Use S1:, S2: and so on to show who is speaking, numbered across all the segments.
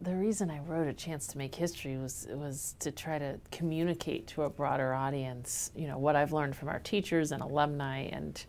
S1: The reason I wrote A Chance to Make History was to try to communicate to a broader audience, what I've learned from our teachers and alumni and,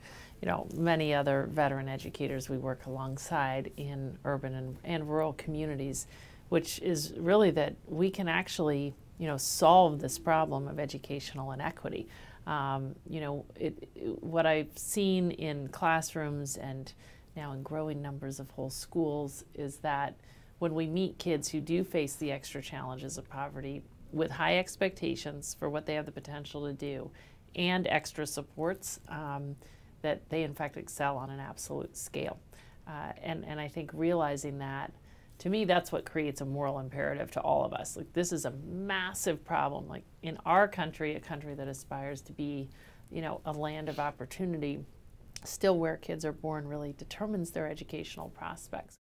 S1: many other veteran educators we work alongside in urban and rural communities, which is really that we can actually, solve this problem of educational inequity. What I've seen in classrooms and now in growing numbers of whole schools is that when we meet kids who do face the extra challenges of poverty with high expectations for what they have the potential to do and extra supports, that they in fact excel on an absolute scale. And I think realizing that, to me, that's what creates a moral imperative to all of us. Like, this is a massive problem. Like, in our country, a country that aspires to be, a land of opportunity, still where kids are born really determines their educational prospects.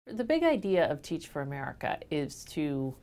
S1: The big idea of Teach for America is to,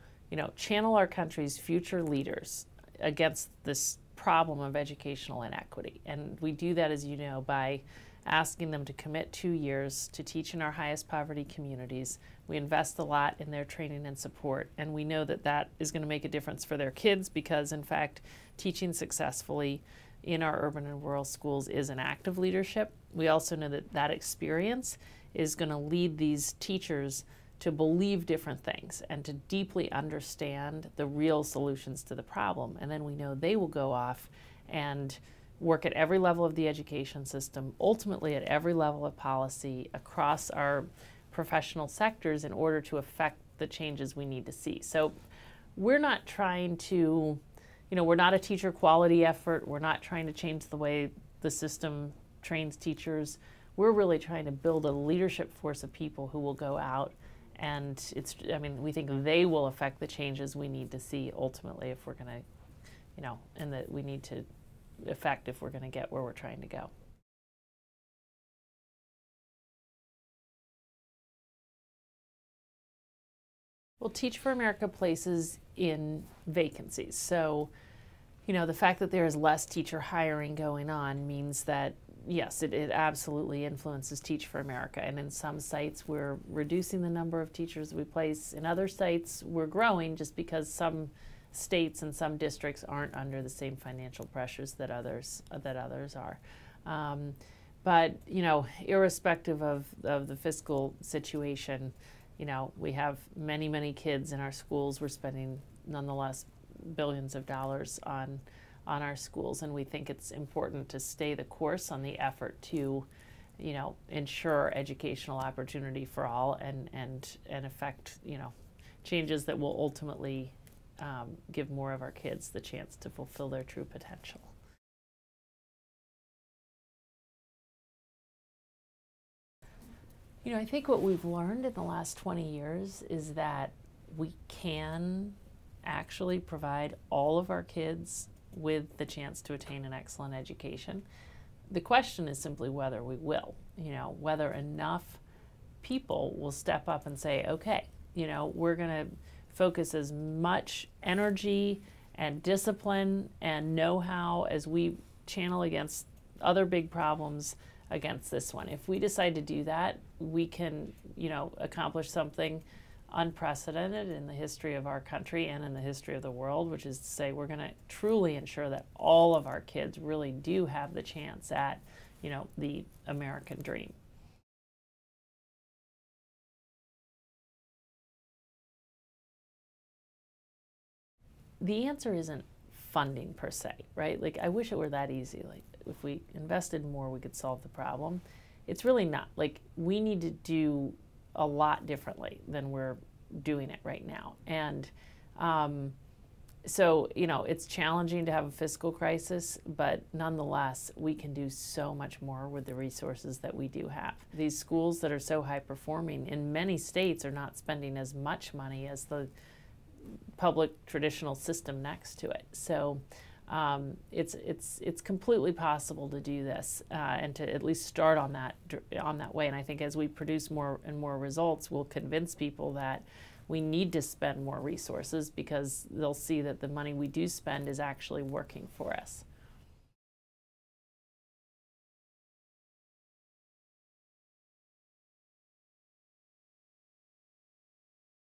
S1: channel our country's future leaders against this problem of educational inequity. And we do that, as you know, by asking them to commit 2 years to teach in our highest poverty communities. We invest a lot in their training and support, and we know that that is going to make a difference for their kids because, in fact, teaching successfully in our urban and rural schools is an act of leadership. We also know that that experience is going to lead these teachers to believe different things and to deeply understand the real solutions to the problem. And then we know they will go off and work at every level of the education system, ultimately at every level of policy across our professional sectors in order to affect the changes we need to see. So we're not trying to, we're not a teacher quality effort. We're not trying to change the way the system trains teachers. We're really trying to build a leadership force of people who will go out and we think they will affect the changes we need to see ultimately if we're going to, and that we need to affect if we're going to get where we're trying to go. Well, Teach for America places in vacancies. So, the fact that there is less teacher hiring going on means that, yes, it absolutely influences Teach for America. And in some sites, we're reducing the number of teachers we place. In other sites, we're growing just because some states and some districts aren't under the same financial pressures that others are. But, irrespective of the fiscal situation, we have many, many kids in our schools. We're spending, nonetheless, billions of dollars on our schools, and we think it's important to stay the course on the effort to, ensure educational opportunity for all and affect, changes that will ultimately give more of our kids the chance to fulfill their true potential. I think what we've learned in the last 20 years is that we can actually provide all of our kids with the chance to attain an excellent education. The question is simply whether we will, whether enough people will step up and say, okay, we're going to focus as much energy and discipline and know-how as we channel against other big problems against this one. If we decide to do that, we can, accomplish something unprecedented in the history of our country and in the history of the world, which is to say we're going to truly ensure that all of our kids really do have the chance at, the American dream. The answer isn't funding per se, right? Like, I wish it were that easy. Like, if we invested more, we could solve the problem. It's really not. Like, we need to do a lot differently than we're doing it right now. And so, it's challenging to have a fiscal crisis, but nonetheless, we can do so much more with the resources that we do have. These schools that are so high performing in many states are not spending as much money as the public traditional system next to it. So it's completely possible to do this and to at least start on that way. And I think as we produce more and more results, we'll convince people that we need to spend more resources because they'll see that the money we do spend is actually working for us.